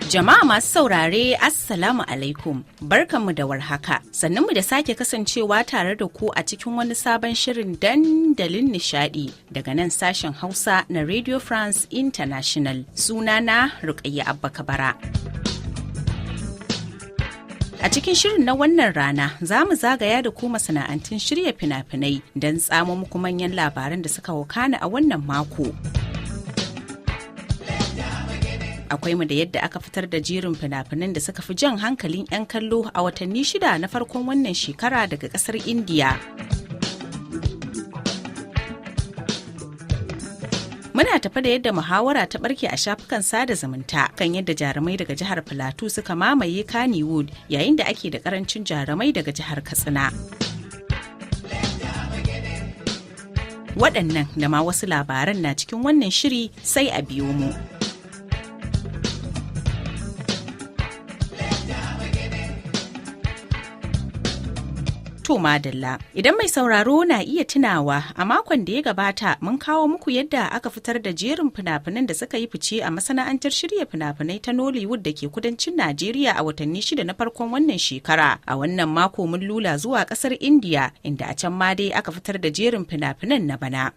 Jama'a masu saurare Assalamu alaikum, barkanmu da warhaka, sannunmu da sake kasancewa tare da ku a cikin wani sabon shirin dandalin nishadi daga nan sashen Hausa na Radio France International. Sunana Rukayya Abba Kabara. A cikin shirin na wannan rana za mu zagaya da ku masana'antun shirya fina-finai don tsamo muku manyan labaran da suka wakana a wannan mako. Akwai mu da yadda aka fitar da jerin fina-finan da suka fi jan hankalin 'yan kallo a watanni 6 na farkon wannan shekara daga ƙasar Indiya. Muna tafa da yadda muhawara ta barke a shafukan sada zumunta kan yadda jarumai daga jihar Filato suka mamaye Kannywood yayin da ake da karancin jarumai daga jihar Katsina. Waɗannan da ma wasu labaran na cikin wannan shiri, sai a biyo mu. To madalla, idan mai sauraro na iya tunawa a makon da ya gabata mun kawo muku yadda aka fitar da jerin fina-finan da suka yi fice a masana'antar shirya fina-finai ta Nollywood da ke kudancin Najeriya a watanni 6 na farkon wannan shekara. A wannan mako mun lula zuwa kasar India, inda a can ma dai aka fitar da jerin fina-finan na bana.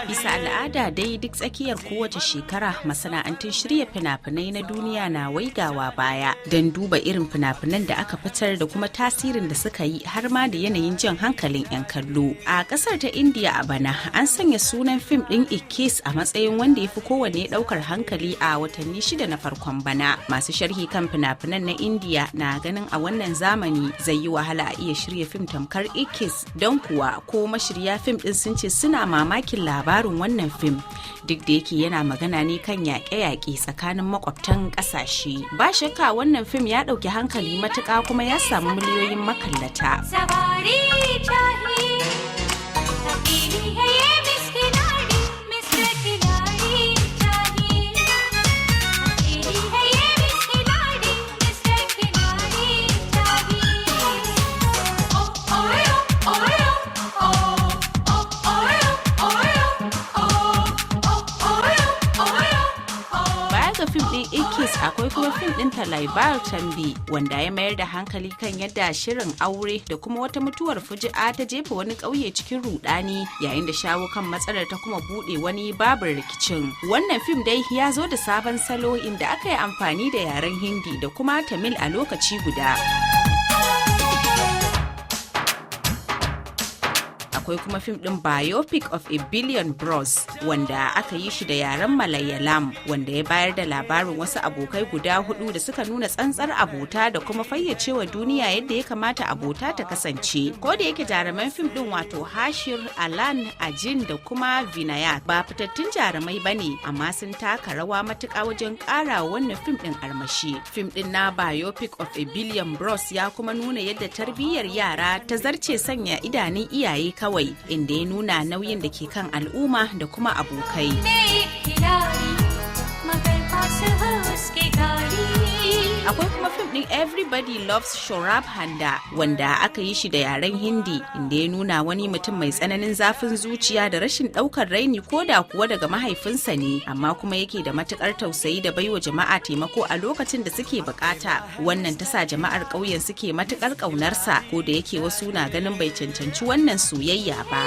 Bisa al'ada dai duk tsakiyar kowace shekara masana'antun shirya fina-finai na duniya na waigawa baya don duba irin fina-finan da aka fitar da kuma tasirin da suka yi har ma da yanayin jan hankalin 'yan kallo. A kasar ta India a bana an sanya sunan fim ɗin Ikkis a matsayin wanda ya fi kowanne ɗaukar hankali a watanni 6 na farkon bana. Masu sharhi kan fina-finan na India na ganin a wannan zamani zai yi wahala a iya shirya fim tamkar Ikkis, don kuwa ko mashirya fim ɗin sun ce suna mamakin labarin wannan fim duk da yake yana magana ne kan yaƙe-yaƙe tsakanin makwabtan ƙasashe. Ba shakka wannan fim ya ɗauki hankali matuƙa kuma ya samu miliyoyin makallata. Akwai kuma fim ɗin Labaran wanda ya mayar da hankali kan yadda shirin aure da kuma wata mutuwar fuji'a ta jefa wani ƙauye cikin rudani yayin da shawo kan matsalar ta kuma buɗe wani babin rikicin. Wannan fim dai ya zo da sabon salo inda aka yi amfani da yaren Hindi da kuma Tamil a lokaci guda. Akwai kuma fim ɗin Biopic of a Billion Bros wanda aka yi shi da yaren Malayalam, wanda ya bayar da labarin wasu abokai guda 4 da suka nuna tsantsar abota da kuma fayyacewa duniya yadda ya kamata abota ta kasance. Ko da yake jaruman fim ɗin wato Hashir, Alan, Ajin da kuma Vinayak ba fitattun jarumai bane, amma sun taka rawa matuƙa wajen ƙara wannan fim ɗin armashi. Fim ɗin na Biopic of a Billion Bros ya kuma nuna yadda tarbiyyar yara ta zarce sanya idanun iyaye kawai, inda ya nuna nauyin da ke kan al'umma da kuma abokai. Akwai kuma fim ɗin Everybody Loves Shorab Handa wanda aka yi shi da yaren Hindi, inda ya nuna wani mutum mai tsananin zafin zuciya da rashin ɗaukar raini ko da kuwa daga mahaifinsa ne, amma kuma yake da matukar tausayi da baiwa jama'a taimako a lokacin da suke bukata. Wannan ta sa jama'ar ƙauyen suke matukar ƙaunarsa, ko da yake wasu na ganin bai cancanci wannan soyayya ba.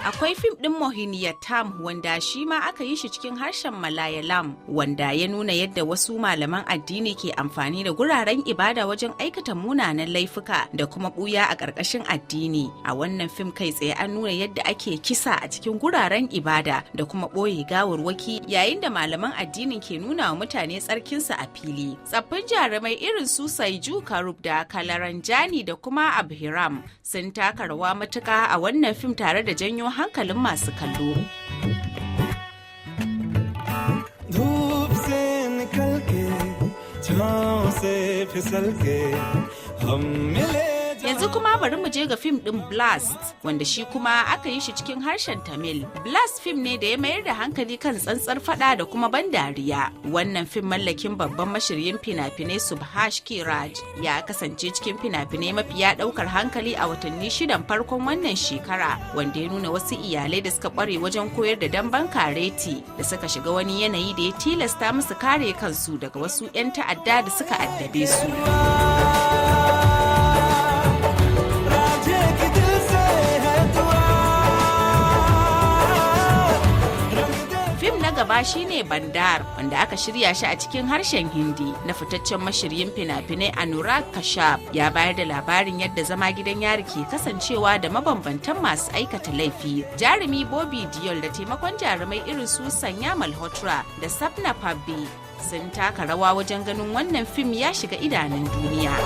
Akwai fim ɗin Mohiniyattam wanda shi ma aka yi shi cikin harshen Malayalam, wanda ya nuna yadda wasu malaman addini ke amfani da guraren ibada wajen aikata munanan laifuka da kuma ɓuya a ƙarƙashin addini. A wannan fim kai tsaye an nuna yadda ake kisa a cikin guraren ibada da kuma ɓoye gawarwaki, yayin da malaman addinin ke nuna wa mutane tsarkinsa a fili. Tsaffin jarumai irin su Saiju Karub da Kalaranjani da kuma Abhiram sun taka rawa matuƙa a wannan fim tare da janyo hankali hankalin masu kallo. Yanzu kuma bari mu je ga fim ɗin Blast, wanda shi kuma aka yi shi cikin harshen Tamil. Blast fim ne da ya mayar da hankali kan tsantsar fada da kuma ban dariya. Wannan fim mallakin babban mashiryin fina-finai Subhash Kiraj ya kasance cikin fina-finai mafiya ɗaukar hankali a watanni 6 farkon wannan shekara, wanda ya nuna wasu iyalai da suka ƙware wajen koyar da damben kareti da suka shiga wani yanayi da ya tilasta musu kare kansu daga wasu 'yan ta'adda da suka addabe su. Gaba shine Bandar, wanda aka shirya shi a cikin harshen Hindi na fitaccen mashiryin fina-finai Anurag Kashyap. Ya bayar da labarin yadda zama gidan yari ke kasancewa da mabambantan masu aikata laifi. Jarumi Bobby Deol da taimakon jarumai irin su Sanya Malhotra da Sapna Pabbi sun taka rawa wajen ganin wannan fim ya shiga idanun duniya.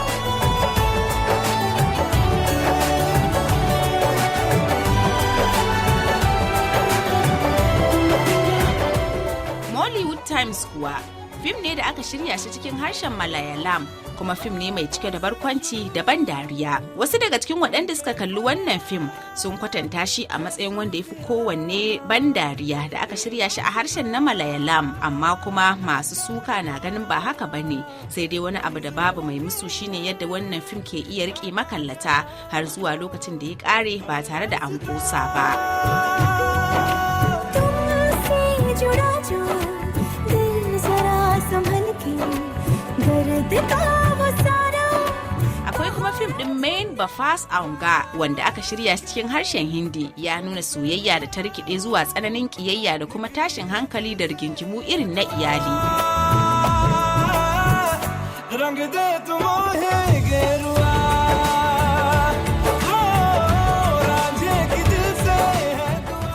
Hollywood Times kuwa fim ne da aka shirya shi cikin harshen Malayalam, kuma fim ne mai cike da barkwanci da ban dariya. Wasu daga cikin waɗanda suka kalli wannan fim sun kwatanta shi a matsayin wanda ya fi kowanne ban dariya da aka shirya shi a harshen na Malayalam, amma kuma masu suka na ganin ba haka bane. Sai dai wani abu da babu mai musu shine yadda wannan fim ke iya riƙe makallata har zuwa lokacin da ya ƙare ba tare da an kosa ba. Akwai kuma fim ɗin Main Bafas Aunga, wanda aka shirya cikin harshen Hindi, ya nuna soyayya da ta rikide zuwa tsananin ƙiyayya da kuma tashin hankali da rigingimu irin na iyali.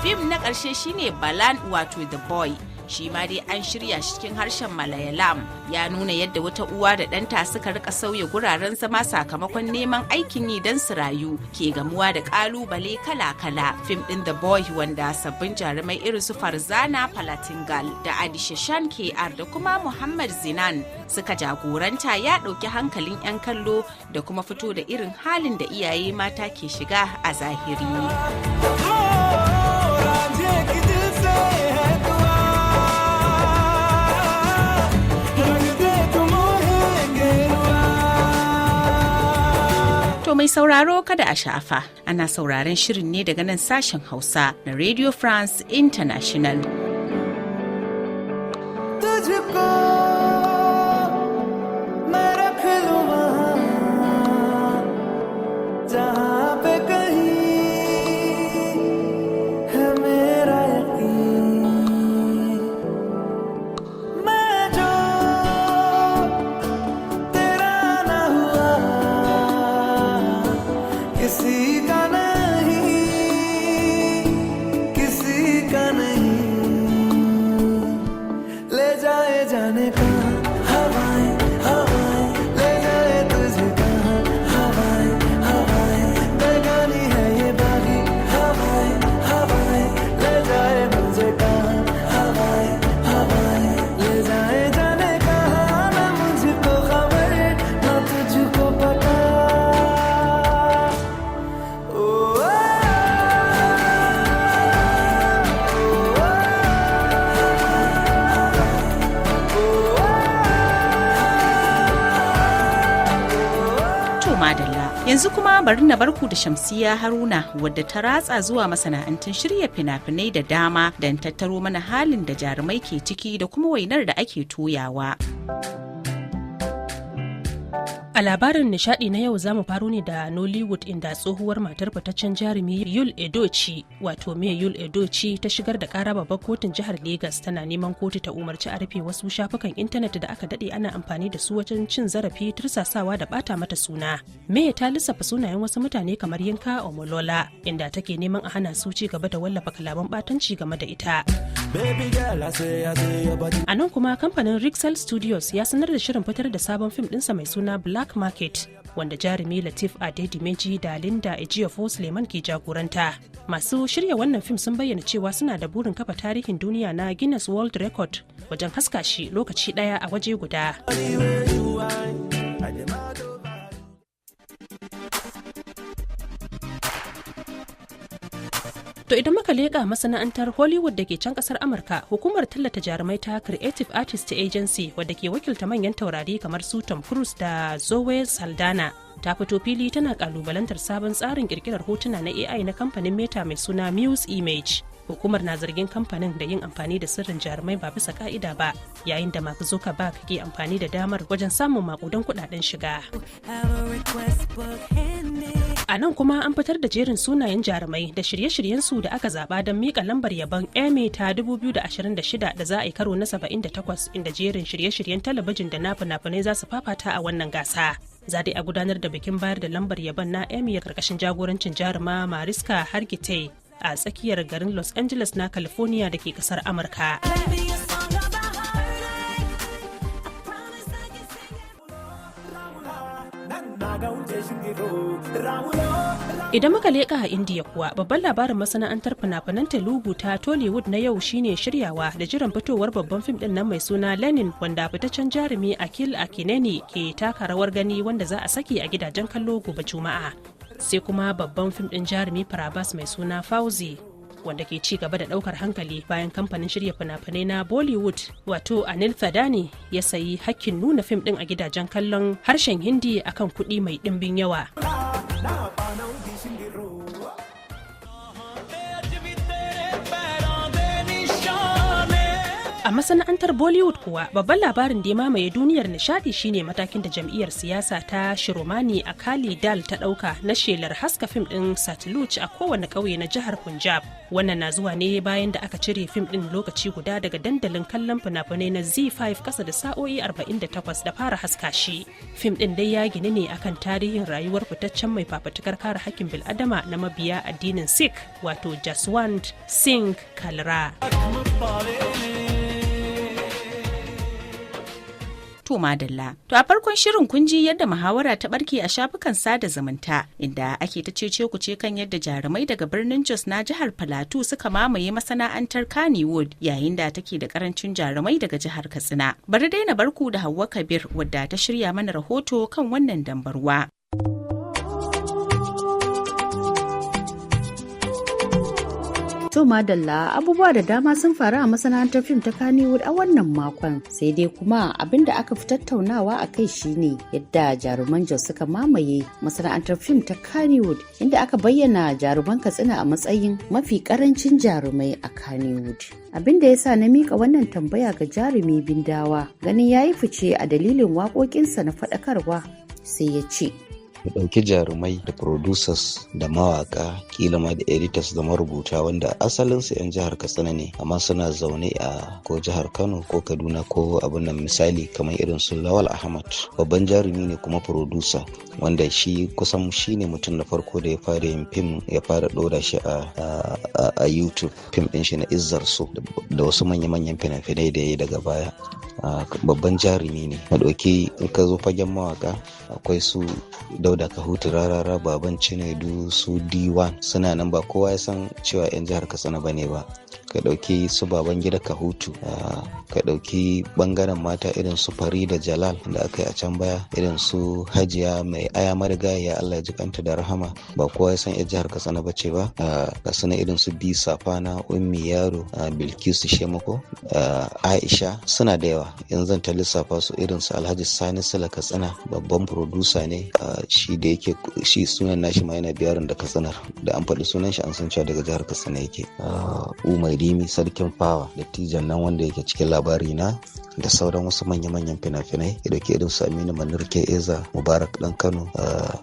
Fim na ƙarshe shine Balan, wato The Boy. Shi ma dai an shirya shi cikin harshen Malayalam, ya nuna yadda wata uwa da ɗanta suka rika sauya guraren zama sakamakon neman aikin yi don su rayu, ke gamuwa da ƙalubale kala-kala. Fim ɗin The Boy, wanda sabbin jarumai irin su Farzana Palatingal da Adishashan KR da kuma Muhammad Zinan suka jagoranta, ya ɗauki hankalin 'yan kallo da kuma fito da irin halin da iyaye mata ke shiga a zahiri. Mai sauraro kada a sha'afa, ana sauraron shirin ne daga nan sashen Hausa na Radio France International. Yanzu kuma bari na barku da Shamsiya Haruna, wadda ta ratsa zuwa masana'antun shirya fina-finai da dama don tattaro mana halin da jarumai ke ciki da kuma wainar da ake toyawa. A labarin nishadi na yau zamu faro ne da Nollywood, inda tsohuwar matar fitaccen jarumi Yul Edochie, wato May Yul Edochie, ta shigar da kara babbar kotun jihar Legas, tana neman kotu ta umarci a rufe wasu shafukan intanet da aka dade ana amfani da su wajen cin zarafi, tursasawa da bata mata suna. May ta lissafa sunayen wasu mutane kamar Yinka Omolola, inda take neman a hana su ci gaba da wallafa kalaman batanci game da ita. A nan kuma kamfanin Rixel Studios ya sanar da shirin fitar da sabon fim ɗinsa mai suna Black Market, wanda jarumi Latif Adedimeji da Linda Ejiofor Suleiman ke jagoranta. Masu shirya wannan fim sun bayyana cewa suna da burin kafa tarihin duniya na Guinness World Record wajen haska shi lokaci ɗaya a waje guda. To idan muka leƙa masana'antar Hollywood da ke can ƙasar Amurka, hukumar tallata jarumai ta Creative Artist Agency wadda ke wakilta manyan taurari kamar su Tom Cruise da Zoe Saldana ta fito fili tana ƙalubalantar sabon tsarin ƙirƙirar hotuna na AI na kamfanin Meta mai suna Muse Image. Hukumar na zargin kamfanin da yin amfani da sirrin jarumai ba bisa ka'ida ba, yayin da Mark Zuckerberg ke amfani da damar wajen samun makudan kudaden shiga. A nan kuma an fitar da jerin sunayen jarumai da shirye-shiryensu da aka zaba don mika lambar yabon Emmy ta 2026 da za a yi karo na 78, inda jerin shirye-shiryen talabijin da na fina-finai za su fafata a wannan gasa. Za dai a gudanar da bikin bayar da lambar yabon na Emmy karkashin jagorancin jaruma Mariska Hargitay a tsakiyar garin Los Angeles na California da ke kasar Amurka. Idan muka leƙa a Indiya kuwa, babban labarin masana'antar fina-finan Telugu ta Tollywood na yau shine shiryawa da jiran fitowar babban fim din nan mai suna Lenin, wanda fitaccen jarumi Akhil Akineni ke taka rawar gani, wanda za a saki a gidajen kallo gobe Juma'a. Sai kuma babban fim din jarumi Prabhas mai suna Fauzi, wanda ke ci gaba da daukar hankali bayan kamfanin shirya fina-finai na Bollywood wato Anil Thadani ya sayi hakkin nuna fim din a gidajen kallon harshen Hindi akan kuɗi mai ɗimbin yawa. A masana'antar Bollywood kuwa, babban labarin da ya mamaye duniyar nishadi shine matakin da jam'iyyar siyasa ta Shiromani Akali Dal ta dauka na shelar haska fim din Satluj a kowane ƙauye na jihar Punjab. Wannan na zuwa ne bayan da aka cire fim din lokaci guda daga dandalin kallon fina-finai na Z5 kasa da sa'o'i 48 da fara haska shi. Fim din dai ya gini ne akan tarihin rayuwar fitaccen mai fafutukar kare hakkin bil'adama na mabiya addinin Sikh wato Jaswant Singh Kalra. To madalla. To a farkon shirin kun ji yadda muhawara ta barke a shafukan sada zumunta, inda ake ta cece-kuce kan yadda jarumai daga birnin Jos na jihar Plateau suka mamaye masana'antar Kannywood, yayin da take da karancin jarumai daga jihar Katsina. Bari dai na barku da Hauwa Kabir wadda ta shirya mana rahoto kan wannan dambarwa. To madalla, abubuwa da dama sun faru a masana'antar fim ta Kannywood a wannan makon, sai dai kuma abin da aka fi tattaunawa a kai shine yadda jaruman Jos suka mamaye masana'antar fim ta Kannywood, inda aka bayyana jaruman Katsina a matsayin mafi karancin jarumai a Kannywood. Abin da ya sa na mika wannan tambaya ga jarumi Bindawa, ganin yayi fice a dalilin waƙoƙinsa na faɗakarwa, sai ya ce. Mu ɗauki jarumai da producers da mawaka, kila ma da editors da marubuta wanda asalinsu 'yan jihar Katsina ne, amma suna zaune a ko jihar Kano ko Kaduna ko abin nan, misali kamar irin su Lawal Ahmad, babban jarumi ne kuma producer, wanda shi kusan shi ne mutum na farko da ya fara yin fim, ya fara ɗora shi a YouTube, fim ɗin shi na Izzar So da wasu manya-manyan fina-finai da ya yi daga baya. Babban jarumi ne. Na ɗauki in ka zo fagen mawaka, akwai su Dauda Kahutu Rarara, Baban Cinedu, su D1, suna nan ba kowa ya san cewa 'yan jihar Katsina bane ba. Ka ɗauki su Baban Gida Kahutu, ka ɗauki ɓangaren mata irin su Farida Jalal da aka yi a can baya, irin su Hajiya Mai Aya Marigaya, Allah ya ji kanta da rahama, ba kowa ya san 'yan jihar Katsina bace ba. Ga suna irin su Bi Safana, Ummi Yaro, Bilkisu Shemako, Aisha, suna da yawa. Yanzu zan ta lissafa su, irin su Alhaji Sani Sula Katsina, babban producer ne, shi da yake shi sunan nashi ma yana biyarin da Katsinar, da an faɗi sunan shi an san cewa daga jihar Katsina yake. Umar Rimi Sarkin Fawa, dattijan nan wanda yake cikin labari na, da sauran wasu manya-manyan fina-finai, da ke irin su Aminu Manirke Eza, Mubarak Dan Kano,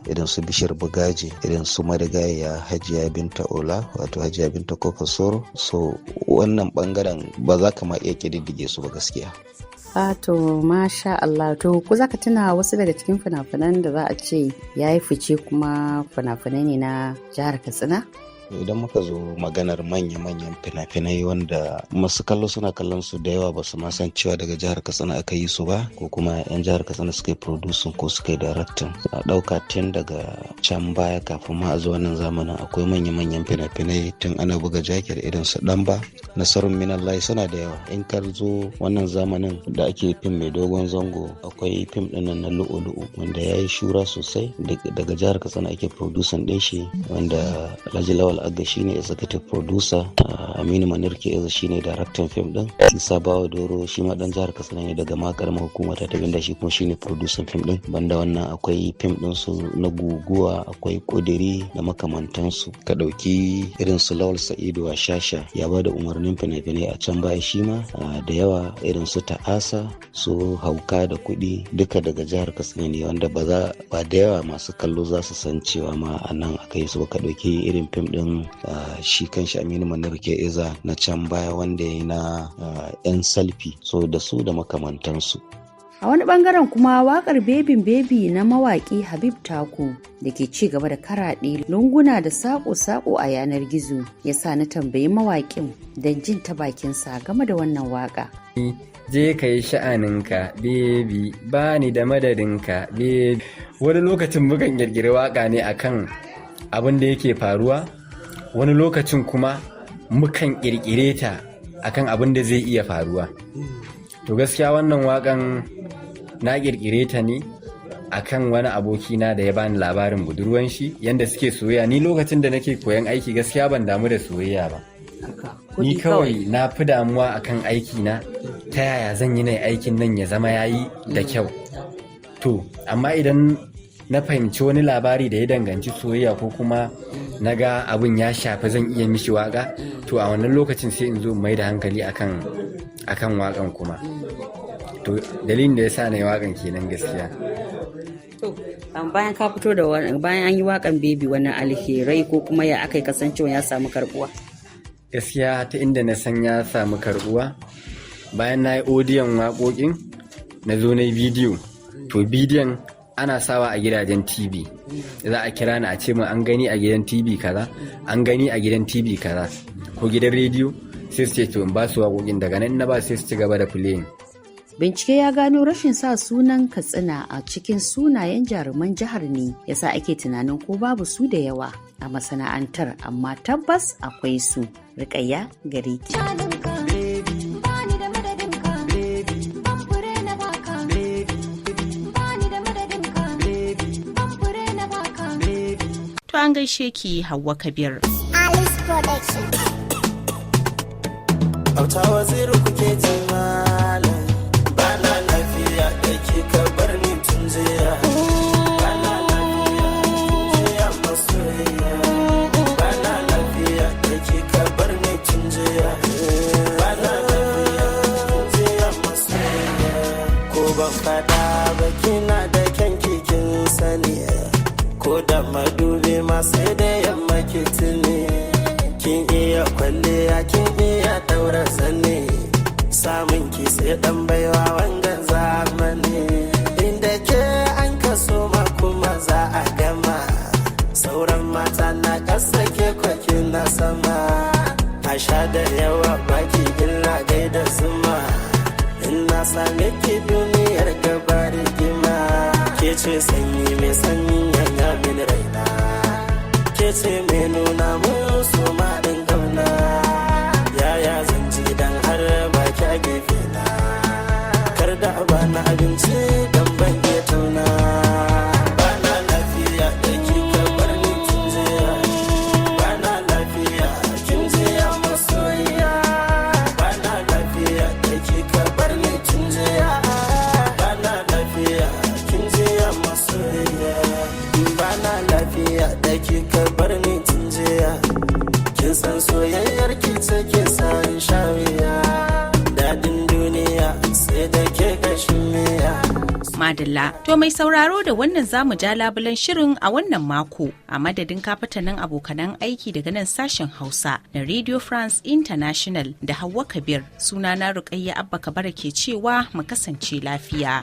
irin su Bishir Bugaji, irin su Marigaya Hajiya Binta Ola, wato Hajiya Binta Kofar Soro. So wannan bangaren ba za ka ma iya kididdige su ba gaskiya. To masha Allah, to ku za ka tuna wasu daga cikin fina-finan da za a ce ya yi fice kuma fina-finai ne na jihar Katsina? Idan muka zo maganar manya-manyan fina-finai wanda masu kallo suna kallon su da yawa ba su ma san cewa daga jihar Katsina aka yi su ba, ko kuma 'yan jihar Katsina suka yi producing ko suka yi directing. A ɗauka tun daga can baya kafin ma a zo wannan zamanin akwai manya-manyan fina-finai tun ana buga jakir irin su Ɗanba, Nasarun Minallahi suna da yawa. In ka zo wannan zamanin da ake fim mai dogon zango, akwai fim ɗin na lu'u-lu'u wanda ya yi shura sosai, daga jihar Katsina ake producing ɗin shi, wanda Alhaji Lawal Agga shine executive producer, Aminu Manirke Eza shine director film din, Isa Bawa Doro shi ma dan jihar Katsina ne daga karamar hukumar ta Tabinda, shi kuma shine producer film din. Banda wannan akwai film din su na guguwa, akwai Kodiri da makamantansu. Ka dauki irin su Lawal Sa'idu a Shasha ya bada umarnin fina-finai a can baya shi ma da yawa, irin su Ta'asa, su Hauka da Kuɗi duka daga jihar Katsina ne, wanda ba da yawa masu kallo za su san cewa ma a nan aka yi su. Ka dauki irin fim din shi kanshi Aminu Manirke Eza na can baya wanda ya yi na 'yan salfi, so da su da makamantansu. A wani bangaren kuma wakar Bebin Bebi na mawaki Habib Taku da ke ci gaba da karaɗe lunguna da sako-sako a yanar gizo ya sa na tambayi mawakin don jin ta bakinsa game da wannan waka. Je ka yi sha'aninka bebi, ba ni da madadinka bebi. Wani lokacin mukan kirkiri waka ne akan abin da yake faruwa, wani lokacin kuma mukan kirkire ta akan abin da zai iya faruwa. To gaskiya wannan wakan na kirkire ta ne akan wani abokina da ya bani labarin budurwan shi yanda suke soyayya. Ni lokacin da nake koyan aiki gaskiya ban damu da soyayya ba, ni kawai na fi damuwa akan aiki na, ta yaya zan yi na aikin nan ya zama yayi da kyau. To amma idan na fahimci wani labari da ya danganci soyayya ko kuma na ga abin ya shafi zan iya mishi waka, to a wannan lokacin sai in zo mai da hankali akan wakan kuma. To dalilin da ya sa na yi wakan kenan gaskiya. Bayan ka fito da bayan an yi wakan Baby, wani alherai ko kuma ya aka yi kasancewa ya samu karbuwa? Gaskiya ta inda na san ya samu karbuwa, bayan na yi odiyon waƙoƙin na zo na yi bidiyo. To bidiyon ana sawa a gidajen TV, za a kira ni a ce min an gani a gidan TV kaza, an gani a gidan TV kaza ko gidan rediyo, sai su ce to in ba su waƙoƙin, daga nan na ba sai su ci gaba da playing. Bincike ya gano rashin sa sunan Katsina a cikin sunayen jaruman jihar ne yasa ake tunanin ko babu su da yawa a masana'antar, amma tabbas akwai su. Rukayya gare ki. To an gaishe ki Hauwa Kabir. Alice Production. Auta waziri kuke ce malam, ba na lafiya da ke ka bar ni tun jiya. Ba na lafiya tun jiya masoyiya. Ba na lafiya da ke ka bar ni tun jiya. Ba na lafiya tun jiya masoyiya. Ko ban fada ba kina da kyan kikin sani, ko da madubi ma sai da yamma ke tuni. Kin iya kwalliya, kin iya daura zane, samun ki sai dan baiwa wangan zamani. Inda ke an kaso ma kuma za a gama, sauran mata na ƙasa ke kwaki na sama. A sha da yawa baki illa gaida zuma, in na same ki duniyar gaba rigima. Ke ce sanyi mai sanyi yanya min raina, ke ce mai nuna musu maɗin ƙauna. Yaya zan ji dan har ba ki a gefe na, kar da bana abinci dan ban ke tauna. Bana lafiya da ki ka bar ni kin jiya. Bana lafiya kin jiya masoyiya. Bana lafiya da ki ka bar ni kin jiya. Bana lafiya kin jiya masoyiya. Bana lafiya da ki ka bar ni kin jiya. Kin san soyayyar ki take sa in sha wuya, daɗin duniya sai da ke kashin miya. Madalla, to mai sauraro da wannan zamu ja labulen shirin a wannan mako, a madadin kafatanin abokanan aiki daga nan sashen Hausa na Radio France International da Hauwa Kabir, sunana Rukayya Abba Kabara ke cewa mu kasance lafiya.